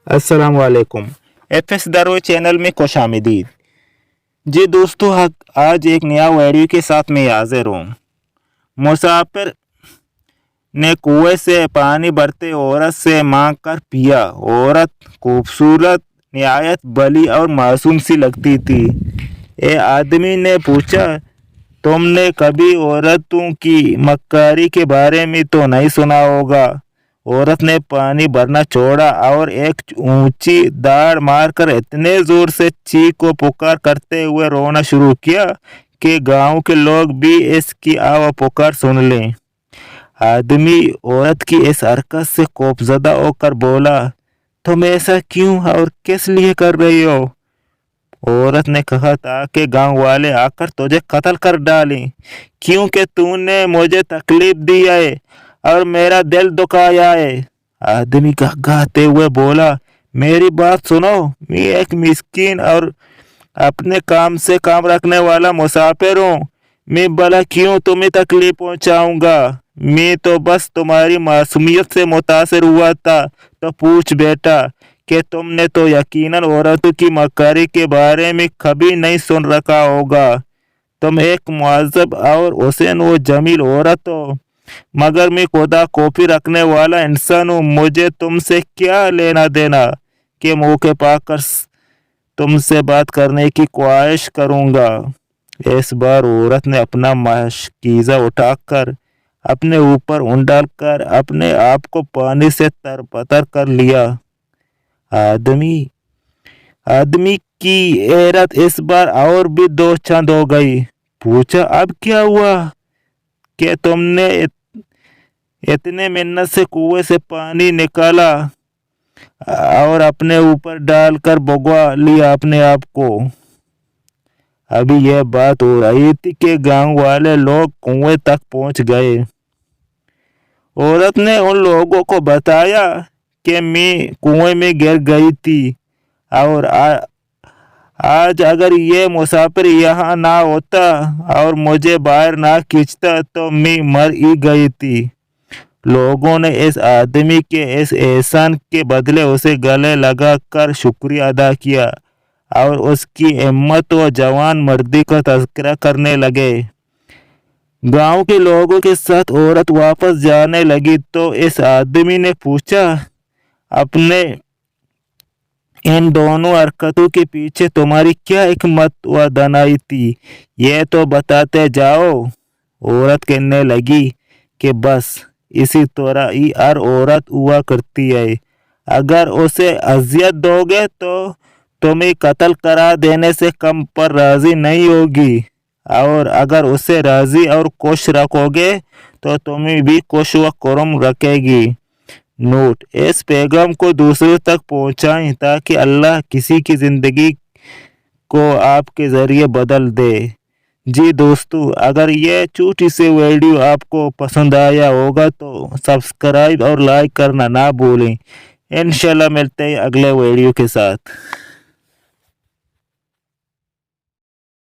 अस्सलाम वालेकुम। एफएस दारो चैनल में खुश आमदीद। जी दोस्तों, आज एक नया वीडियो के साथ मैं हाजिर हूँ। मुसाफिर ने कुएं से पानी भरते औरत से मांग कर पिया। औरत खूबसूरत, निहायत भली और मासूम सी लगती थी। ए आदमी ने पूछा, तुमने कभी औरतों की मक्कारी के बारे में तो नहीं सुना होगा। औरत ने पानी भरना छोड़ा और एक ऊंची दाढ़ मारकर इतने जोर से चीख को पुकार करते हुए रोना शुरू किया कि गांव के लोग भी इसकी आवा पुकार सुन लें। आदमी औरत की इस हरकत से खौफजदा होकर बोला, तुम ऐसा क्यों और किस लिए कर रही हो? औरत ने कहा, ताकि गांव वाले आकर तुझे कत्ल कर डालें, क्योंकि तूने मुझे तकलीफ दी है और मेरा दिल दुखाया है। आदमी गाते हुए बोला, मेरी बात सुनो, मैं एक मिस्कीन और अपने काम से काम रखने वाला मुसाफिर हूँ। मैं भला क्यों तुम्हें तकलीफ पहुँचाऊंगा? मैं तो बस तुम्हारी मासूमियत से मुतासिर हुआ था। तो पूछ बेटा कि तुमने तो यकीनन औरतों की मक्कारी के बारे में कभी नहीं सुन रखा होगा। तुम एक मुअज़्ज़ब और हुसैन व जमील औरत हो, मगर मैं खुदा कॉपी रखने वाला इंसान हूँ। मुझे तुमसे क्या लेना देना कि मौके पाकर तुमसे बात करने की ख्वाहिश करूँगा। इस बार औरत ने अपना मशकीज़ा उठाकर अपने ऊपर डालकर अपने आप को पानी से तरबतर कर लिया। आदमी की हैरत इस बार और भी दो चंद हो गई। पूछा, अब क्या हुआ कि तुमने इतने मेहनत से कुएं से पानी निकाला और अपने ऊपर डालकर भगवा लिया अपने आप को? अभी यह बात हो रही थी कि गांव वाले लोग कुएं तक पहुंच गए। औरत ने उन लोगों को बताया कि मैं कुएं में गिर गई थी और आज अगर ये मुसाफिर यहाँ ना होता और मुझे बाहर ना खींचता तो मैं मर ही गई थी। लोगों ने इस आदमी के इस एहसान के बदले उसे गले लगाकर शुक्रिया अदा किया और उसकी हिम्मत व जवान मर्दी का तज़किरा करने लगे। गांव के लोगों के साथ औरत वापस जाने लगी तो इस आदमी ने पूछा, अपने इन दोनों हरकतों के पीछे तुम्हारी क्या हिकमत व दानाई थी? ये तो बताते जाओ। औरत कहने लगी कि बस इसी तरह ही हर औरत हुआ करती है। अगर उसे अजियत दोगे तो तुम्हें कत्ल करा देने से कम पर राजी नहीं होगी, और अगर उसे राजी और खुश रखोगे तो तुम्हें भी खुश व खुर्म रखेगी। नोट, इस पैगाम को दूसरों तक पहुंचाएं ताकि अल्लाह किसी की ज़िंदगी को आपके ज़रिए बदल दे। जी दोस्तों, अगर ये छोटी सी वीडियो आपको पसंद आया होगा तो सब्सक्राइब और लाइक करना ना भूलें। इंशाल्लाह मिलते हैं अगले वीडियो के साथ।